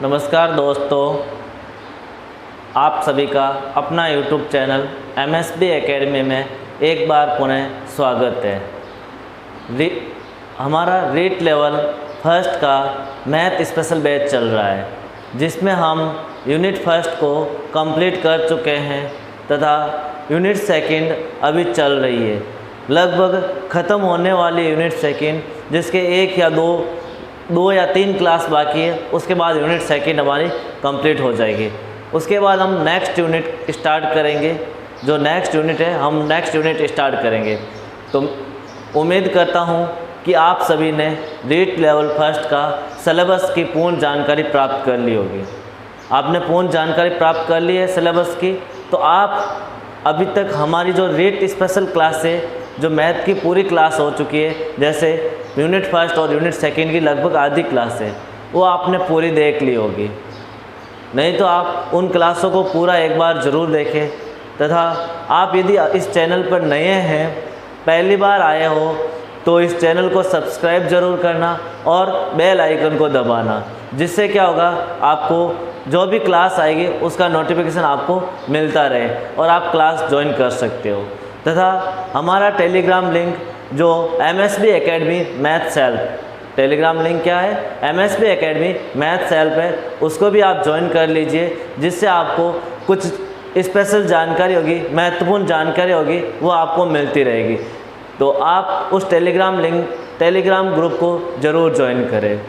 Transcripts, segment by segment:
नमस्कार दोस्तों, आप सभी का अपना YouTube चैनल MSB एकेडमी में एक बार पुनः स्वागत है। हमारा रीट लेवल फर्स्ट का मैथ स्पेशल बैच चल रहा है, जिसमें हम यूनिट फर्स्ट को कंप्लीट कर चुके हैं तथा यूनिट सेकंड अभी चल रही है। लगभग ख़त्म होने वाली यूनिट सेकंड, जिसके एक या दो या तीन क्लास बाकी है, उसके बाद यूनिट सेकंड हमारी कंप्लीट हो जाएगी। उसके बाद हम नेक्स्ट यूनिट स्टार्ट करेंगे। जो नेक्स्ट यूनिट है, हम नेक्स्ट यूनिट स्टार्ट करेंगे। तो उम्मीद करता हूँ कि आप सभी ने रीट लेवल फर्स्ट का सिलेबस की पूर्ण जानकारी प्राप्त कर ली होगी। आपने पूर्ण जानकारी प्राप्त कर ली है सिलेबस की, तो आप अभी तक हमारी जो रीट स्पेशल क्लास है, जो मैथ की पूरी क्लास हो चुकी है, जैसे यूनिट फर्स्ट और यूनिट सेकंड की लगभग आधी क्लास है, वो आपने पूरी देख ली होगी। नहीं तो आप उन क्लासों को पूरा एक बार ज़रूर देखें। तथा आप यदि इस चैनल पर नए हैं, पहली बार आए हो, तो इस चैनल को सब्सक्राइब ज़रूर करना और बेल आइकन को दबाना, जिससे क्या होगा, आपको जो भी क्लास आएगी उसका नोटिफिकेशन आपको मिलता रहे और आप क्लास ज्वाइन कर सकते हो। तथा हमारा टेलीग्राम लिंक जो MSB academy math self, Telegram link क्या है, MSB एकेडमी मैथ सेल्फ है, उसको भी आप ज्वाइन कर लीजिए, जिससे आपको कुछ स्पेशल जानकारी होगी, महत्वपूर्ण जानकारी होगी, वो आपको मिलती रहेगी। तो आप उस टेलीग्राम ग्रुप को ज़रूर ज्वाइन करें।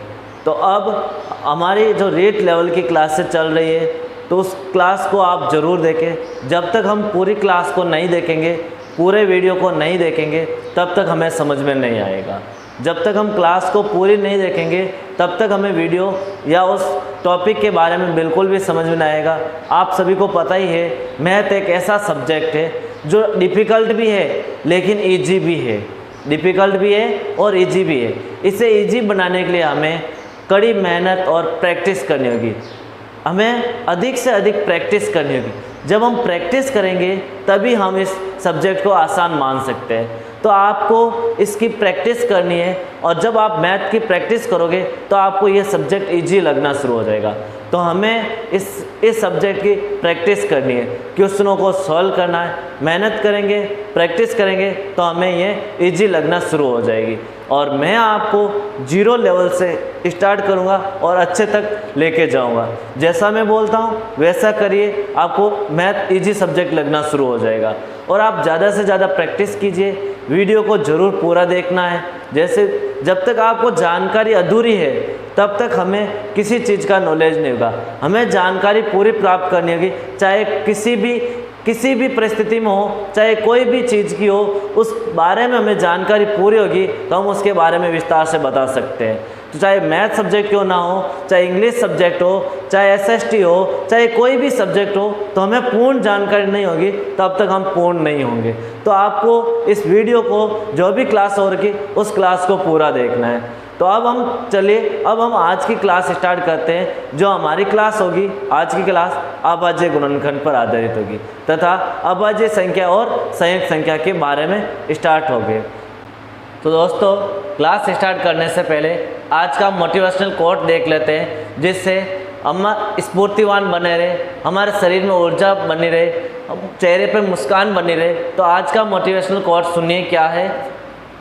तो अब हमारी जो रीट लेवल की क्लासेस चल रही है, तो उस क्लास को आप ज़रूर देखें। जब तक हम पूरी क्लास को नहीं देखेंगे, पूरे वीडियो को नहीं देखेंगे, तब तक हमें समझ में नहीं आएगा। जब तक हम क्लास को पूरी नहीं देखेंगे, तब तक हमें वीडियो या उस टॉपिक के बारे में बिल्कुल भी समझ में नहीं आएगा। आप सभी को पता ही है, मैथ एक ऐसा सब्जेक्ट है जो डिफ़िकल्ट भी है लेकिन ईजी भी है। डिफ़िकल्ट भी है और ईजी भी है। इसे ईजी बनाने के लिए हमें कड़ी मेहनत और प्रैक्टिस करनी होगी। हमें अधिक से अधिक प्रैक्टिस करनी होगी। जब हम प्रैक्टिस करेंगे तभी हम इस सब्जेक्ट को आसान मान सकते हैं। तो आपको इसकी प्रैक्टिस करनी है, और जब आप मैथ की प्रैक्टिस करोगे तो आपको ये सब्जेक्ट इजी लगना शुरू हो जाएगा। तो हमें इस सब्जेक्ट की प्रैक्टिस करनी है, क्वेश्चनों को सॉल्व करना है। मेहनत करेंगे, प्रैक्टिस करेंगे, तो हमें ये इजी लगना शुरू हो जाएगी। और मैं आपको 0 लेवल से स्टार्ट करूँगा और अच्छे तक लेके जाऊँगा। जैसा मैं बोलता हूँ वैसा करिए, आपको मैथ इजी सब्जेक्ट लगना शुरू हो जाएगा। और आप ज़्यादा से ज़्यादा प्रैक्टिस कीजिए, वीडियो को ज़रूर पूरा देखना है। जैसे जब तक आपको जानकारी अधूरी है, तब तक हमें किसी चीज़ का नॉलेज नहीं होगा। हमें जानकारी पूरी प्राप्त करनी होगी, चाहे किसी भी परिस्थिति में हो, चाहे कोई भी चीज़ की हो, उस बारे में हमें जानकारी पूरी होगी तो हम उसके बारे में विस्तार से बता सकते हैं। तो चाहे मैथ सब्जेक्ट क्यों ना हो, चाहे इंग्लिश सब्जेक्ट हो, चाहे SST हो, चाहे कोई भी सब्जेक्ट हो, तो हमें पूर्ण जानकारी नहीं होगी, तब तक हम पूर्ण नहीं होंगे। तो आपको इस वीडियो को, जो भी क्लास हो रही, उस क्लास को पूरा देखना है। तो अब हम आज की क्लास स्टार्ट करते हैं। जो हमारी क्लास होगी, आज की क्लास अभाज्य गुणनखंड पर आधारित होगी तथा अभाज्य संख्या और संयुक्त संख्या के बारे में स्टार्ट होंगे। तो दोस्तों, क्लास स्टार्ट करने से पहले आज का मोटिवेशनल कोट देख लेते हैं, जिससे हम स्फूर्तिवान बने रहे, हमारे शरीर में ऊर्जा बनी रहे, चेहरे पर मुस्कान बनी रहे। तो आज का मोटिवेशनल कोट सुनिए क्या है।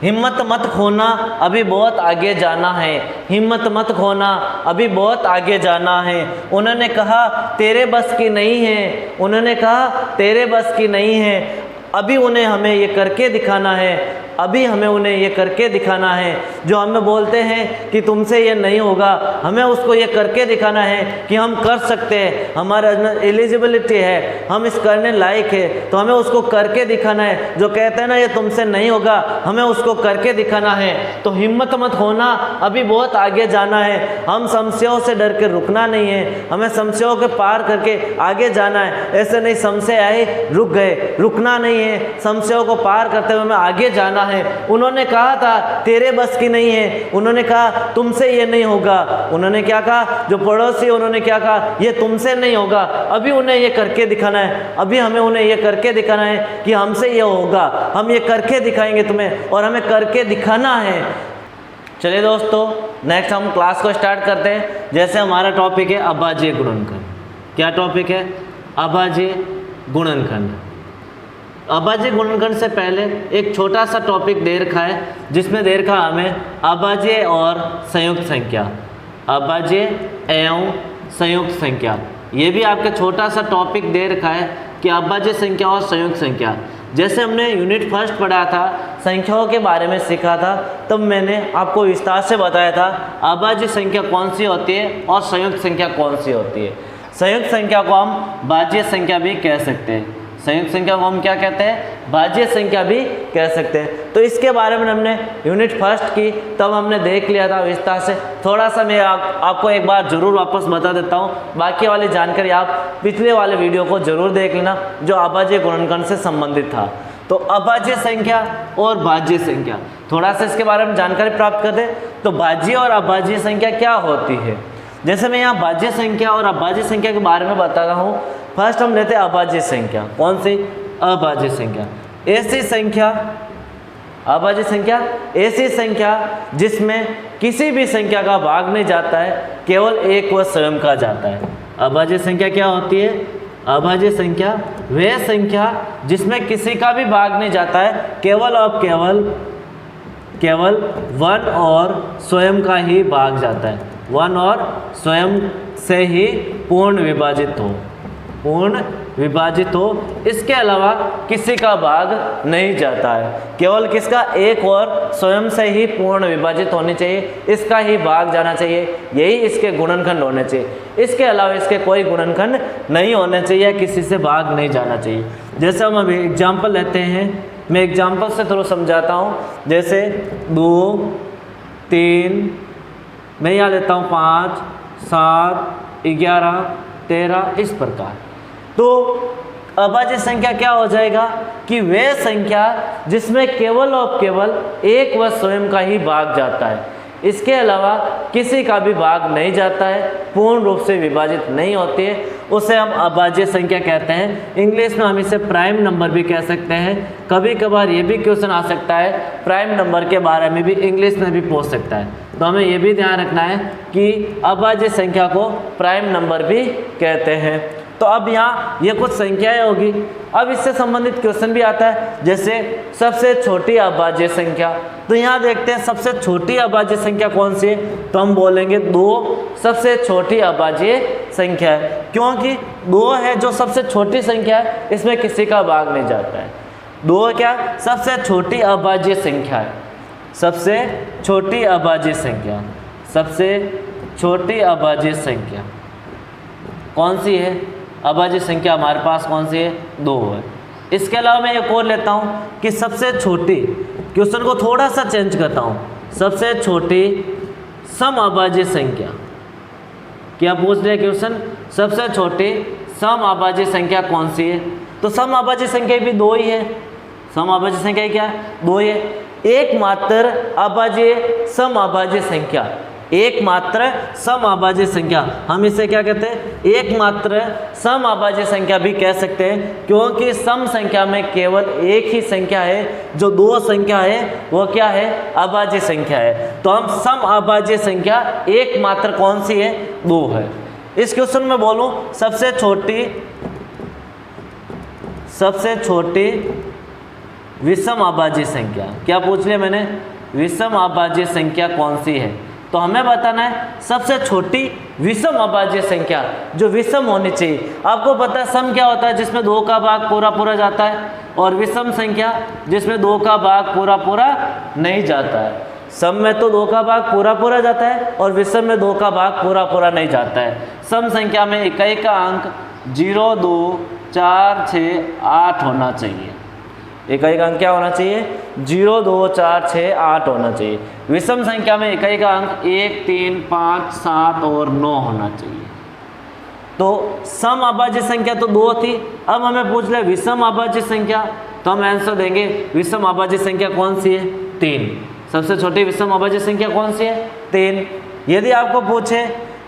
हिम्मत मत खोना, अभी बहुत आगे जाना है। हिम्मत मत खोना, अभी बहुत आगे जाना है। उन्होंने कहा तेरे बस की नहीं है, उन्होंने कहा तेरे बस की नहीं है। अभी उन्हें हमें ये करके दिखाना है, अभी हमें उन्हें ये करके दिखाना है। जो हमें बोलते हैं कि तुमसे ये नहीं होगा, हमें उसको ये करके दिखाना है कि हम कर सकते हैं, हमारे एलिजिबिलिटी है, हम इस करने लायक है, तो हमें उसको करके दिखाना है। जो कहते हैं ना ये तुमसे नहीं होगा, हमें उसको करके दिखाना है। तो हिम्मत मत होना, अभी बहुत आगे जाना है। हम संशयों से डर के रुकना नहीं है, हमें संशयों के पार करके आगे जाना है। ऐसे नहीं संशय आए रुक गए, रुकना नहीं है, संशयों को पार करते हुए हमें आगे जाना है। उन्होंने कहा था तेरे बस की नहीं है, उन्होंने कहा तुमसे ये नहीं होगा। उन्होंने क्या कहा, जो पड़ोसी, उन्होंने क्या कहा, ये तुमसे नहीं होगा, अभी उन्हें ये करके दिखाना है। अभी हमें उन्हें ये करके दिखाना है कि हमसे ये होगा, हम ये करके दिखाएंगे तुम्हें, और हमें करके दिखाना है। चलिए दोस्तों, नेक्स्ट हम क्लास को स्टार्ट करते हैं। जैसे हमारा टॉपिक है अभाज्य गुणनखंड। क्या टॉपिक है? अभाज्य गुणनखंड। अभाज्य गुणनखंड से पहले एक छोटा सा टॉपिक दे रखा है, जिसमें दे रखा हमें अभाज्य और संयुक्त संख्या, अभाज्य एवं संयुक्त संख्या। ये भी आपके छोटा सा टॉपिक दे रखा है कि अभाज्य संख्या और संयुक्त संख्या। जैसे हमने यूनिट फर्स्ट पढ़ा था, संख्याओं के बारे में सीखा था, तब मैंने आपको विस्तार से बताया था अभाज्य संख्या कौन सी होती है और संयुक्त संख्या कौन सी होती है। संयुक्त संख्या को हम भाज्य संख्या भी कह सकते हैं। संयुक्त संख्या को हम क्या कहते हैं? भाज्य संख्या भी कह सकते हैं। तो इसके बारे में हमने यूनिट फर्स्ट की, तब हमने देख लिया था विस्तार से। थोड़ा सा मैं आपको एक बार जरूर वापस बता देता हूँ। बाकी वाली जानकारी आप पिछले वाले वीडियो को जरूर देख लेना, जो अभाज्य गुणनखंड से संबंधित था। तो अभाज्य संख्या और भाज्य संख्या, थोड़ा सा इसके बारे में जानकारी प्राप्त करते हैं। तो भाज्य और अभाज्य संख्या क्या होती है? जैसे मैं यहाँ भाज्य संख्या और अभाज्य संख्या के बारे में बता रहा हूँ। फर्स्ट हम लेते हैं अभाज्य संख्या। कौन सी? अभाज्य संख्या। ऐसी संख्या, अभाज्य संख्या ऐसी संख्या जिसमें किसी भी संख्या का भाग नहीं जाता है, केवल एक व स्वयं का जाता है। अभाज्य संख्या क्या होती है? अभाज्य संख्या वह संख्या जिसमें किसी का भी भाग नहीं जाता है, केवल और केवल वन और स्वयं का ही भाग जाता है। वन और स्वयं से ही पूर्ण विभाजित हो, इसके अलावा किसी का भाग नहीं जाता है। केवल किसका? एक और स्वयं से ही पूर्ण विभाजित होनी चाहिए, इसका ही भाग जाना चाहिए, यही इसके गुणनखंड होने चाहिए। इसके अलावा इसके कोई गुणनखंड नहीं होने चाहिए, किसी से भाग नहीं जाना चाहिए। जैसे हम अभी एग्जाम्पल लेते हैं, मैं एग्जाम्पल से थोड़ा समझाता हूँ। जैसे 2, 3, मैं यहाँ लेता हूँ 5, 7, 11, 13, इस प्रकार। तो अभाज्य संख्या क्या हो जाएगा कि वह संख्या जिसमें केवल और केवल एक व स्वयं का ही भाग जाता है, इसके अलावा किसी का भी भाग नहीं जाता है, पूर्ण रूप से विभाजित नहीं होती है, उसे हम अभाज्य संख्या कहते हैं। इंग्लिश में हम इसे प्राइम नंबर भी कह सकते हैं। कभी कभार ये भी क्वेश्चन आ सकता है, प्राइम नंबर के बारे में भी इंग्लिश में भी पूछ सकता है। तो हमें ये भी ध्यान रखना है कि अभाज्य संख्या को प्राइम नंबर भी कहते हैं। तो अब यहाँ ये कुछ संख्याएं होगी। अब इससे संबंधित क्वेश्चन भी आता है, जैसे सबसे छोटी अभाज्य संख्या। तो यहाँ देखते हैं सबसे छोटी अभाज्य संख्या कौन सी है? तो हम बोलेंगे 2 सबसे छोटी अभाज्य संख्या है, क्योंकि 2 है जो सबसे छोटी संख्या है, इसमें किसी का भाग नहीं जाता है। 2 क्या? सबसे छोटी अभाज्य संख्या है। सबसे छोटी अभाज्य संख्या, सबसे छोटी अभाज्य संख्या कौन सी है? अभाज्य संख्या हमारे पास कौन सी है? 2 है। इसके अलावा मैं एक और लेता हूँ कि सबसे छोटी, क्वेश्चन को थोड़ा सा चेंज करता हूँ, सबसे छोटी सम अभाज्य संख्या। क्या पूछ रहे क्वेश्चन? सबसे छोटी सम अभाज्य संख्या कौन सी है? तो सम अभाज्य संख्या भी 2 ही है। सम अभाज्य संख्या क्या है? 2 ही है। एकमात्र अभाज्य सम अभाज्य संख्या, एकमात्र सम अभाज्य संख्या, हम इसे क्या कहते हैं? एकमात्र सम अभाज्य संख्या भी कह सकते हैं, क्योंकि सम संख्या में केवल एक ही संख्या है, जो 2 संख्या है वो क्या है? अभाज्य संख्या है। तो हम सम अभाज्य संख्या एकमात्र कौन सी है? 2 है। इस क्वेश्चन में बोलूं सबसे छोटी विषम अभाज्य संख्या, क्या पूछ लिया मैंने? विषम अभाज्य संख्या कौन सी है? तो हमें बताना है सबसे छोटी विषम अभाज्य संख्या जो विषम होनी चाहिए। आपको पता है सम क्या होता है? जिसमें 2 का भाग पूरा जाता है, और विषम संख्या जिसमें 2 का भाग पूरा नहीं जाता है। सम में तो 2 का भाग पूरा जाता है, और विषम में 2 का भाग पूरा नहीं जाता है। सम संख्या में इकाई का अंक 0, 2, 4, 6, 8 होना चाहिए। इकाई का अंक क्या होना चाहिए? 0, 2, 4, 6, 8 होना चाहिए। विषम संख्या में इकाई का अंक 1, 3, 5, 7 और 9 होना चाहिए। तो सम अभाज्य संख्या तो 2 थी। अब हमें पूछ ले विषम अभाज्य संख्या, तो हम आंसर देंगे विषम अभाज्य संख्या कौन सी है? 3। सबसे छोटी विषम अभाज्य संख्या कौन सी है? 3। यदि आपको पूछे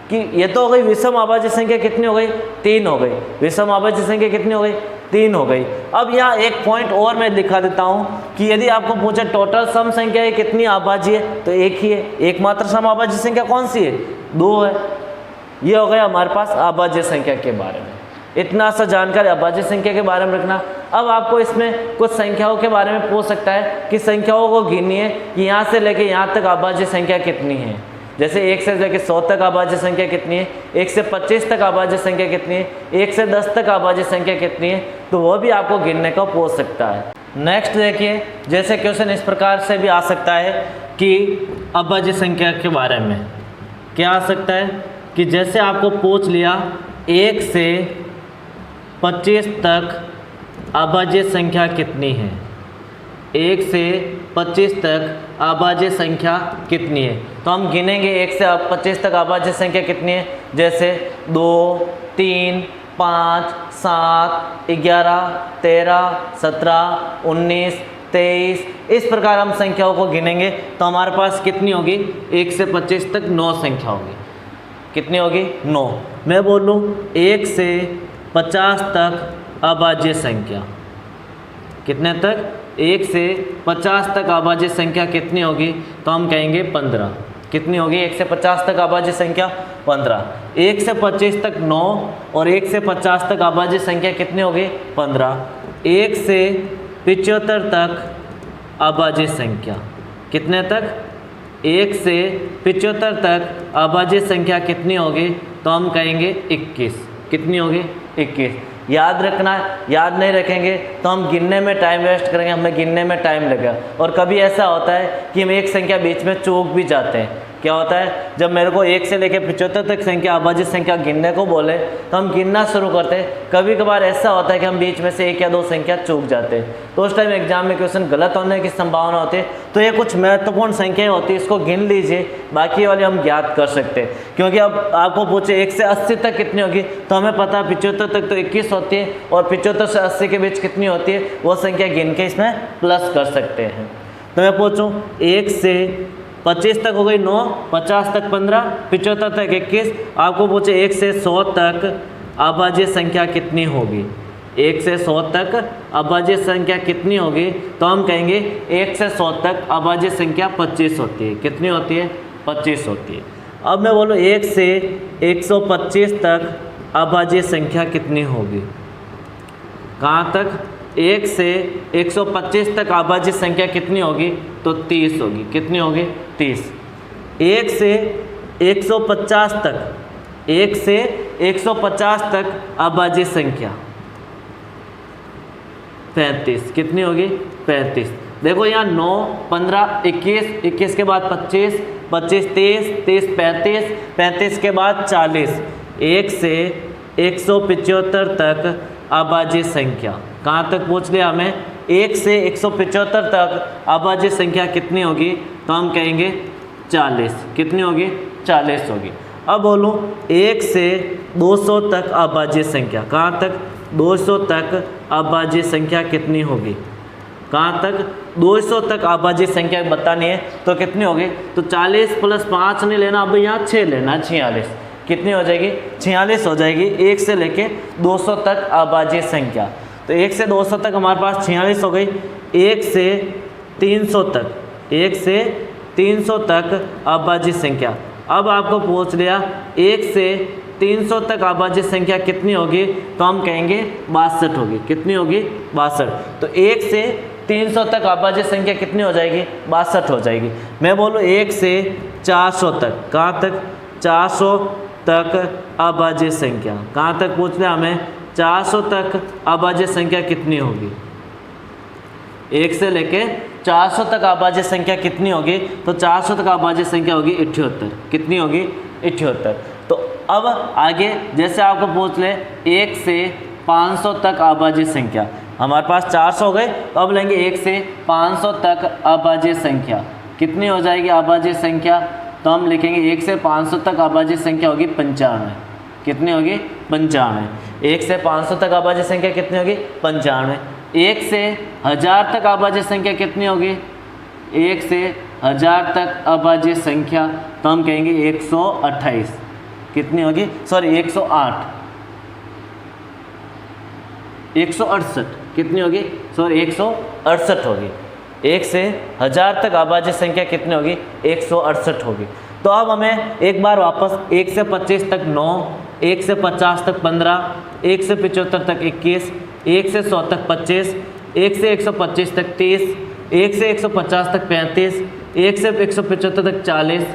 कि ये तो हो गई विषम अभाज्य संख्या, कितनी हो गई? 3 हो गई। विषम अभाज्य संख्या कितनी हो गई? 3 हो गई। अब यहाँ एक पॉइंट और मैं दिखा देता हूँ कि यदि आपको पूछे टोटल सम संख्या है कितनी आभाज्य है, तो एक ही है। एकमात्र सम आभाज्य संख्या कौन सी है? 2 है। ये हो गया हमारे पास आभाज्य संख्या के बारे में। इतना सा जानकारी आभाज्य संख्या के बारे में रखना। अब आपको इसमें कुछ संख्याओं के बारे में पूछ सकता है कि संख्याओं को गिनिए कि यहाँ से लेके यहाँ तक आभाज्य संख्या कितनी है। जैसे 1 से लेके 100 तक आभाज्य संख्या कितनी है, 1 से 25 तक आभाज्य संख्या कितनी है, 1 से 10 तक आभाज्य संख्या कितनी है, तो वो भी आपको गिनने का पूछ सकता है। नेक्स्ट देखिए, जैसे क्वेश्चन इस प्रकार से भी आ सकता है कि आभाज्य संख्या के बारे में क्या आ सकता है कि जैसे आपको पूछ लिया 1 से 25 तक आभाज्य संख्या कितनी है, 1 से 25 तक आभाज्य संख्या कितनी है, तो हम गिनेंगे 1 से 25 तक आभाज्य संख्या कितनी है। जैसे 2, 3, 5, 7, 11, 13, 17, 19, 23, इस प्रकार हम संख्याओं को गिनेंगे तो हमारे पास कितनी होगी? 1 से 25 तक 9 संख्या होगी। कितनी होगी? 9। मैं बोलूँ 1 से 50 तक आभाज्य संख्या, कितने तक? 1 से 50 तक आभाज्य संख्या कितनी होगी? तो हम कहेंगे 15। कितनी होगी 1 से 50 तक आभाज्य संख्या? 15। 1 से 25 तक 9 और 1 से 50 तक आभाज्य संख्या कितनी होगी? 15। 1 से 75 तक आभाज्य संख्या, कितने तक? 1 से 75 तक आभाज्य संख्या कितनी होगी? तो हम कहेंगे 21। कितनी होगी? 21। याद रखना, याद नहीं रखेंगे तो हम गिनने में टाइम वेस्ट करेंगे, हमें गिनने में टाइम लगेगा। और कभी ऐसा होता है कि हम एक संख्या बीच में चूक भी जाते हैं। क्या होता है, जब मेरे को 1 से लेकर 75 तक संख्या आभाज्य संख्या गिनने को बोले तो हम गिनना शुरू करते हैं। कभी कभार ऐसा होता है कि हम बीच में से 1 या 2 संख्या चूक जाते हैं, तो उस टाइम एग्जाम में क्वेश्चन गलत होने की संभावना होती है। तो ये कुछ महत्वपूर्ण संख्याएं होती है, इसको गिन लीजिए, बाकी वाली हम ज्ञात कर सकते हैं। क्योंकि अब आपको पूछे 1 से 80 तक कितनी होगी, तो हमें पता है 75 तक तो 21 होती है और 75 से 80 के बीच कितनी होती है, वो संख्या गिन के इसमें प्लस कर सकते हैं। तो मैं पूछूँ 1 से 25 तक हो गई 9, 50 तक 15, 75 तक 21। आपको पूछे 1 से 100 तक आभाज्य संख्या कितनी होगी? 1 से 100 तक आभाज्य संख्या कितनी होगी? तो हम कहेंगे 1 से 100 तक आभाज्य संख्या 25 होती है। कितनी होती है? 25 होती है। अब मैं बोलूँ 1 से 125 तक आभाज्य संख्या कितनी होगी? कहाँ तक? 1 से 125 तक आभाज्य संख्या कितनी होगी? तो 30 होगी। कितनी होगी? 30। 1 से 150 तक, 1 से 150 तक आभाज्य संख्या 35। कितनी होगी? 35। देखो यहाँ 9, 15, 21, 21 के बाद 25, 25, 23, 23, 35, 35 के बाद 40। 1 से 175 तक आभाज्य संख्या, कहाँ तक पूछ लिया हमें? 1 से 175 तक आभाज्य संख्या कितनी होगी? तो हम कहेंगे 40। कितनी होगी? 40 होगी। अब बोलो 1 से 200 तक आभाज्य संख्या, कहाँ तक? 200 तक आभाज्य संख्या कितनी होगी? कहाँ तक? 200 तक आभाज्य संख्या बतानी है तो कितनी होगी? तो 40 प्लस 5 नहीं लेना, अब यहाँ 6 लेना, 46। कितनी हो जाएगी? 46 हो जाएगी 1 से लेके 200 तक आभाज्य संख्या। तो 1 से 200 तक हमारे पास 46 हो गई। 1 से 300 तक, 1 से 300 तक आभाज्य संख्या। अब आपको पूछ लिया 1 से 300 तक आभाज्य संख्या कितनी होगी? तो हम कहेंगे 62 होगी। कितनी होगी? 62। तो 1 से 300 तक आभाज्य संख्या कितनी हो जाएगी? 62 हो जाएगी। मैं बोलूँ 1 से 400 तक, कहाँ तक? 400 तक आभाज्य संख्या, कहाँ तक पूछ लिया हमें? 400 तक आभाज्य संख्या कितनी होगी? 1 से लेके 400 तक आभाज्य संख्या कितनी होगी? तो 400 तक आभाज्य संख्या होगी 78। कितनी होगी? 78। तो अब आगे जैसे आपको पूछ ले 1 से 500 तक आभाज्य संख्या, हमारे पास 400 हो गए, तो अब लेंगे 1 से 500 तक आभाज्य संख्या। कितनी हो जाएगी आभाज्य संख्या? तो हम लिखेंगे 1 से 500 तक आभाज्य संख्या होगी 95। कितनी होगी? 95। 1 से 500 तक आभाज्य संख्या कितनी होगी? 95। 1 से 1000 तक आभाज्य संख्या कितनी होगी? 1 से 1000 तक आभाज्य संख्या, तो हम कहेंगे 128। कितनी होगी? सॉरी 108। 168 कितनी होगी, सॉरी 168 होगी। 1 से 1000 तक अभाज्य संख्या कितनी होगी, 168 होगी। तो अब हमें एक बार वापस 1 से 25 तक 9, 1 से 50 तक 15, 1 से 75 तक 21, 1 से 100 तक 25, 1 से 125 तक 30, 1 से 150 तक 35, 1 से 175 तक 40,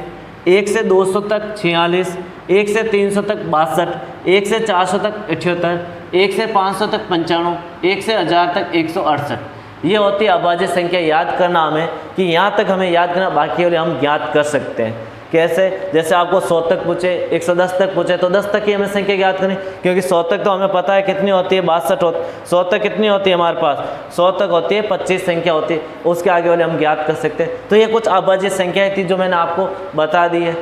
1 से 200 तक 46, 1 से 300 तक 62, 1 से 400 तक 78, 1 से 500 तक 95, 1 से 1000 तक 168। ये होती है अभाज्य संख्या। याद करना हमें कि यहाँ तक हमें याद करना, बाकी वाले हम ज्ञात कर सकते हैं। कैसे? जैसे आपको 100 तक पूछे, 110 तक पूछे तो 10 तक की हमें संख्या ज्ञात करनी, क्योंकि 100 तक तो हमें पता है कितनी होती है, 62 100 तक कितनी होती है हमारे पास, 100 तक होती है 25 संख्या होती है, उसके आगे वाले हम ज्ञात कर सकते हैं। तो ये कुछ अभाज्य संख्याएं थी जो मैंने आपको बता दी है।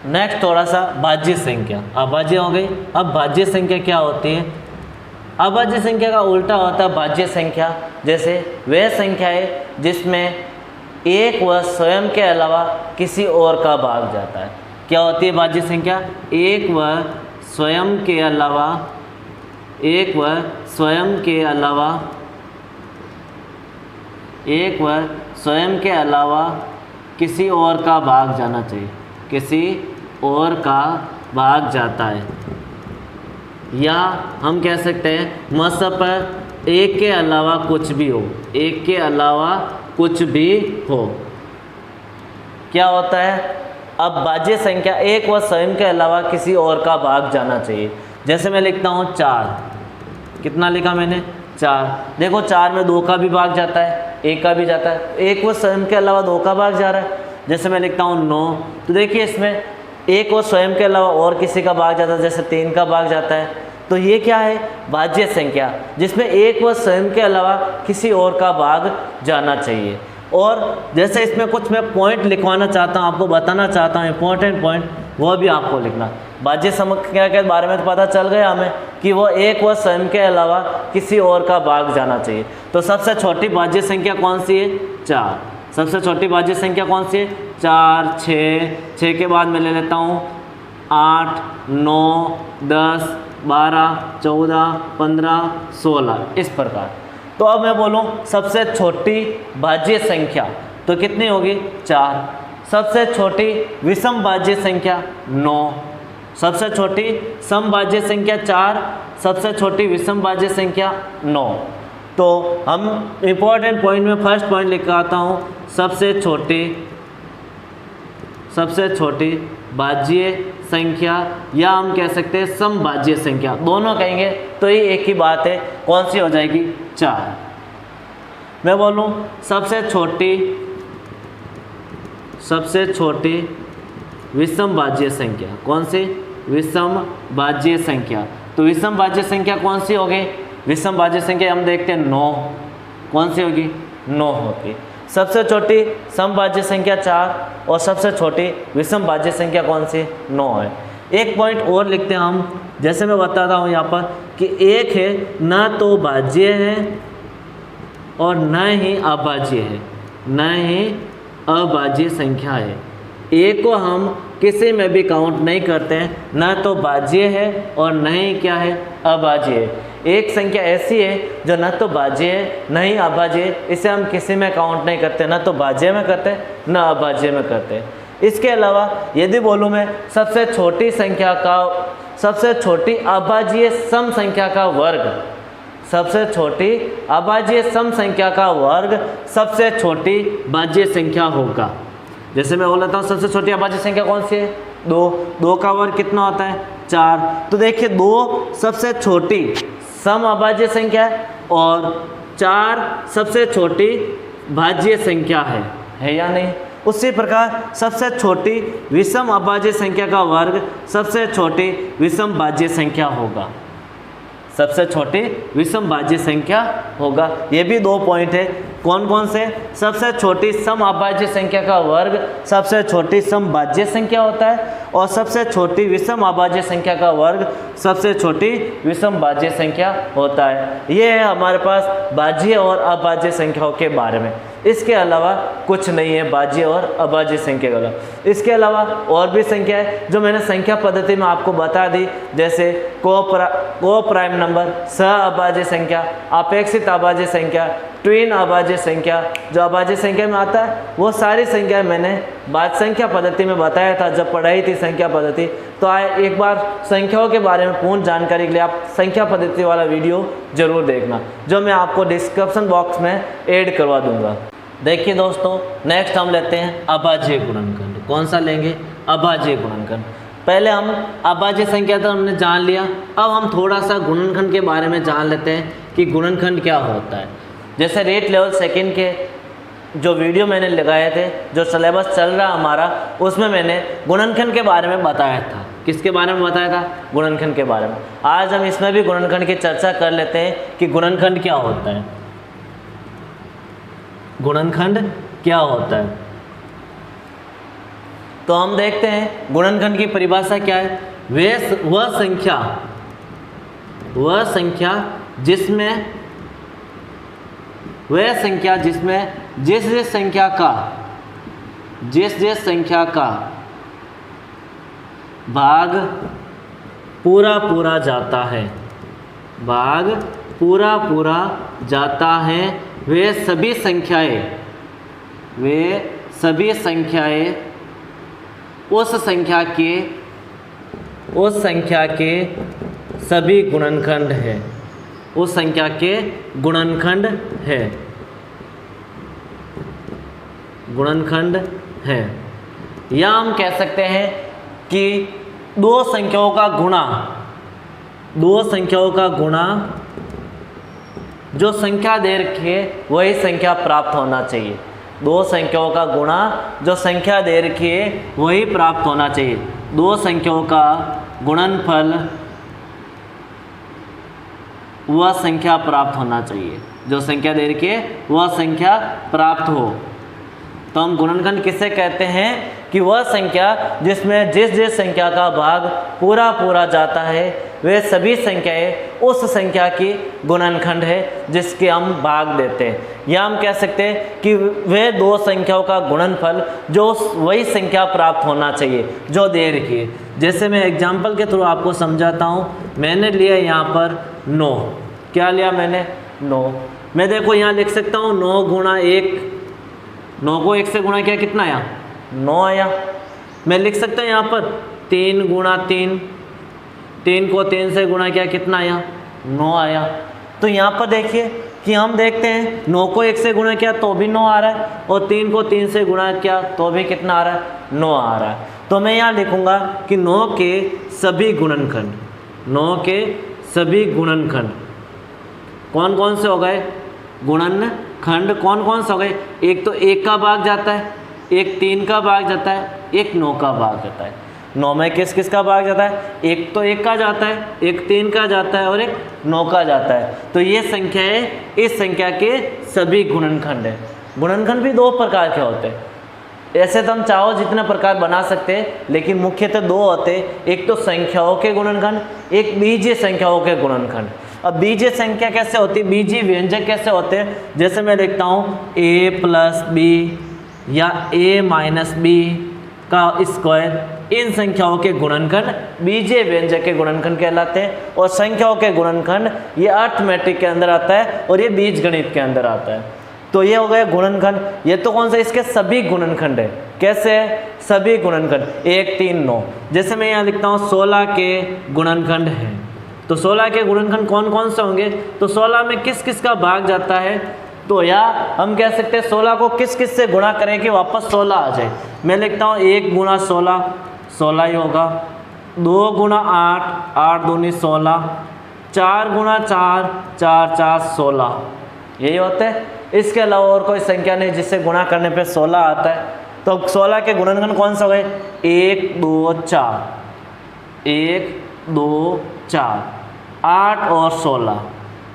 नेक्स्ट थोड़ा सा भाज्य संख्या। अभाज्य हो गई, अब भाज्य संख्या क्या होती है? अभाज्य संख्या का उल्टा होता है भाज्य संख्या। जैसे वह संख्या है जिसमें एक व स्वयं के अलावा किसी और का भाग जाता है। क्या होती है भाज्य संख्या? एक व स्वयं के अलावा, एक व स्वयं के अलावा, एक व स्वयं के अलावा किसी और का भाग जाना चाहिए, किसी और का भाग जाता है। या हम कह सकते हैं मस पर एक के अलावा कुछ भी हो, एक के अलावा कुछ भी हो। क्या होता है? अब भाज्य संख्या एक व स्वयं के अलावा किसी और का भाग जाना चाहिए। जैसे मैं लिखता हूँ 4, कितना लिखा मैंने? 4। देखो 4 में 2 का भी भाग जाता है, 1 का भी जाता है, एक व स्वयं के अलावा 2 का भाग जा रहा है। जैसे मैं लिखता हूँ 9, तो देखिए इसमें एक व स्वयं के अलावा और किसी का भाग जाता है, जैसे 3 का भाग जाता है। तो ये क्या है? भाज्य संख्या, जिसमें एक व स्वयं के अलावा किसी और का भाग जाना चाहिए। और जैसे इसमें कुछ मैं पॉइंट लिखवाना चाहता हूँ, आपको बताना चाहता हूँ इंपॉर्टेंट पॉइंट, वो भी आपको लिखना। भाज्य संख्या के बारे में तो पता चल गया हमें कि वो एक व स्वयं के अलावा किसी और का भाग जाना चाहिए। तो सबसे छोटी भाज्य संख्या कौन सी है? 4। सबसे छोटी भाज्य संख्या कौन सी है? 4, 6 के बाद मैं ले लेता हूँ 8, 9, 10, 12, 14, 15, 16, इस प्रकार। तो अब मैं बोलूँ सबसे छोटी भाज्य संख्या तो कितनी होगी? 4। सबसे छोटी विषम भाज्य संख्या 9। सबसे छोटी सम भाज्य संख्या 4, सबसे छोटी विषम भाज्य संख्या 9। तो हम इम्पोर्टेंट पॉइंट में फर्स्ट पॉइंट लिख आता हूँ, सबसे छोटी भाज्य संख्या, या हम कह सकते हैं सम भाज्य संख्या, दोनों कहेंगे तो ये एक ही बात है। कौन सी हो जाएगी? 4। मैं बोलूँ सबसे छोटी विषम भाज्य संख्या, कौन सी? विषम भाज्य संख्या। तो विषम भाज्य संख्या कौन सी होगी? विषम भाज्य संख्या हम देखते हैं 9, कौन सी होगी? 9 होगी। सबसे छोटी सम भाज्य संख्या 4 और सबसे छोटी विषम भाज्य संख्या कौन सी? 9 है। एक पॉइंट और लिखते हैं हम, जैसे मैं बताता हूँ यहाँ पर कि एक है न तो भाज्य है और न ही अभाज्य है, न ही अभाज्य संख्या है। एक को हम किसी में भी काउंट नहीं करते हैं, न तो भाज्य है और न ही क्या है? अभाज्य है। एक संख्या ऐसी है जो न तो भाज्य है न ही अभाज्य है, इसे हम किसी में काउंट नहीं करते, न तो भाज्य में करते न अभाज्य में करते। इसके अलावा यदि बोलूँ मैं सबसे छोटी संख्या का, सबसे छोटी अभाज्य सम संख्या का वर्ग, सबसे छोटी अभाज्य सम संख्या का वर्ग सबसे छोटी भाज्य संख्या होगा। जैसे मैं बोल लेता हूँ सबसे छोटी अभाज्य संख्या कौन सी है? 2 का वर्ग कितना होता है? 4। तो देखिए 2 सबसे छोटी सम अभाज्य संख्या है और 4 सबसे छोटी भाज्य संख्या है या नहीं? उसी प्रकार सबसे छोटी विषम अभाज्य संख्या का वर्ग सबसे छोटी विषम भाज्य संख्या होगा, सबसे छोटी विषम भाज्य संख्या होगा। ये भी 2 पॉइंट है। कौन कौन से? सबसे छोटी सम अभाज्य संख्या का वर्ग सबसे छोटी सम भाज्य संख्या होता है और सबसे छोटी विषम अभाज्य संख्या का वर्ग सबसे छोटी विषम भाज्य संख्या होता है। ये है हमारे पास भाज्य और अभाज्य संख्याओं के बारे में। इसके अलावा कुछ नहीं है बाज्य और अभाज्य संख्या के अलावा। इसके अलावा और भी संख्या है जो मैंने संख्या पद्धति में आपको बता दी, जैसे को प्राइम नंबर, सह अभाज्य संख्या, अपेक्षित अभाज्य संख्या, ट्विन अभाज्य संख्या। जो अभाज्य संख्या में आता है वो सारी संख्या मैंने बाद संख्या पद्धति में बताया था जब पढ़ाई थी संख्या पद्धति। तो आए एक बार संख्याओं के बारे में पूर्ण जानकारी के लिए आप संख्या पद्धति वाला वीडियो जरूर देखना, जो मैं आपको डिस्क्रिप्शन बॉक्स में ऐड करवा दूंगा। देखिए दोस्तों, नेक्स्ट हम लेते हैं अभाज्य गुणनखंड। कौन सा लेंगे? अभाज्य गुणनखंड। पहले हम अभाज्य संख्या तो हमने जान लिया, अब हम थोड़ा सा गुणनखंड के बारे में जान लेते हैं कि गुणनखंड क्या होता है। जैसे रेट लेवल सेकंड के जो वीडियो मैंने लगाए थे, जो सिलेबस चल रहा हमारा, उसमें मैंने गुणनखंड के बारे में बताया था। किसके बारे में बताया था? गुणनखंड के बारे में। आज हम इसमें भी गुणनखंड की चर्चा कर लेते हैं कि गुणनखंड क्या होता है। गुणनखंड क्या होता है तो हम देखते हैं गुणनखंड की परिभाषा क्या है। वह संख्या जिसमें जिस संख्या का भाग पूरा जाता है, वे सभी संख्याएं उस संख्या के सभी गुणनखंड है। उस संख्या के गुणनखंड है। या हम कह सकते हैं कि दो संख्याओं का गुणा जो संख्या दे रखी है वही संख्या प्राप्त होना चाहिए। दो संख्याओं का गुणा जो संख्या दे रखी है वही प्राप्त होना चाहिए। दो संख्याओं का गुणनफल वह संख्या प्राप्त होना चाहिए। जो संख्या दे रखी है वह संख्या प्राप्त हो। तो हम गुणनखंड किससे कहते हैं कि वह संख्या जिसमें जिस संख्या का भाग पूरा जाता है वे सभी संख्याएं उस संख्या की गुणनखंड है जिसके हम भाग देते हैं। या हम कह सकते हैं कि वे दो संख्याओं का गुणनफल जो वही संख्या प्राप्त होना चाहिए जो दे रखी है। जैसे मैं एग्जाम्पल के थ्रू आपको समझाता हूँ। मैंने लिया यहाँ पर 9। क्या लिया मैंने? 9। मैं देखो यहाँ लिख सकता हूँ 9 गुणा 1। 9 को 1 से गुणा किया, कितना आया? 9 आया। मैं लिख सकता हूँ यहाँ पर 3 गुणा 3। 3 को 3 से गुणा किया, कितना आया? 9 आया। तो यहाँ पर देखिए कि हम देखते हैं 9 को 1 से गुणा किया तो भी 9 आ रहा है, और 3 को 3 से गुणा किया तो भी कितना आ रहा है? 9 आ रहा है। तो मैं यहाँ लिखूँगा कि 9 के सभी गुणनखंड कौन कौन से हो गए? गुणनखंड कौन कौन से हो गए? एक तो 1 का भाग जाता है, एक 3 का भाग जाता है, एक 9 का भाग जाता है। 9 में किस किस का भाग जाता है? एक तो 1 का जाता है, एक 3 का जाता है और एक 9 का जाता है। तो ये संख्याएं इस संख्या के सभी गुणनखंड है। गुणनखंड भी 2 प्रकार के होते हैं। ऐसे तो हम चाहो जितने प्रकार बना सकते हैं, लेकिन मुख्यतः 2 होते हैं। एक तो संख्याओं के गुणनखंड, एक बीजीय संख्याओं के गुणनखंड। अब बीजीय संख्या कैसे होती है, बीजीय व्यंजक कैसे होते हैं? जैसे मैं लिखता हूँ a + b या a - b का स्क्वायर। इन संख्याओं के गुणनखंड बीजीय व्यंजक के गुणनखंड कहलाते हैं। और संख्याओं के गुणनखंड ये अर्थमेटिक के अंदर आता है और ये बीजगणित के अंदर आता है। तो ये हो गए गुणनखंड। ये तो कौन सा? इसके सभी गुणनखंड है। कैसे है? सभी गुणनखंड 1, 3, 9। जैसे मैं यहाँ लिखता हूँ 16 के गुणनखंड है। तो 16 के गुणनखंड कौन कौन से होंगे? तो 16 में किस किस का भाग जाता है? तो या हम कह सकते हैं 16 को किस किस से गुणा करें कि वापस 16 आ जाए। मैं लिखता हूँ 1 गुणा 16, 16 ही होगा। 2 गुणा 8, 8 दूनी 16। 4 गुणा 4, 4 4 16। यही होते हैं। इसके अलावा और कोई संख्या नहीं जिससे गुणा करने पे 16 आता है। तो 16 के गुणनखंड कौन से हो गए? 1 2 4, 1 2 4, 8 और 16,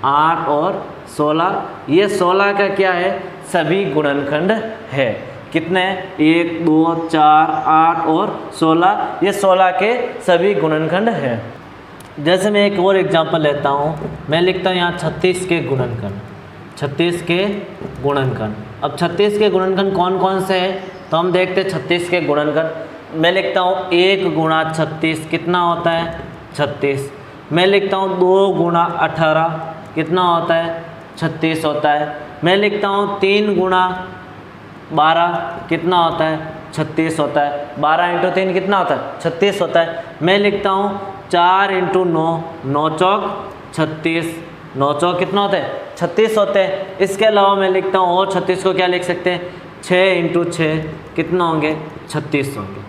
8 और 16। ये 16 का क्या है? सभी गुणनखंड है। कितने? 1 2 4 8 और 16। ये 16 के सभी गुणनखंड है। जैसे मैं एक और एग्जांपल लेता हूँ। मैं लिखता हूँ यहाँ 36 के गुणनखंड। 36 के गुणनखंड। अब 36 के गुणनखंड कौन कौन से हैं, तो हम देखते हैं 36 के गुणनखंड। मैं लिखता हूँ 1 गुणा 36 कितना होता है 36। मैं लिखता हूँ 2 गुणा 18 कितना होता है 36 होता है। मैं लिखता हूँ 3 गुणा 12 कितना होता है 36 होता है। 12 इंटू 3 कितना होता है 36 होता है। मैं लिखता हूँ 4 इंटू 9 9 चौक 36, 9 चौक कितना होता है 36 होते हैं। इसके अलावा मैं लिखता हूँ और 36 को क्या लिख सकते हैं 6 इंटू 6 कितना होंगे 36 होंगे।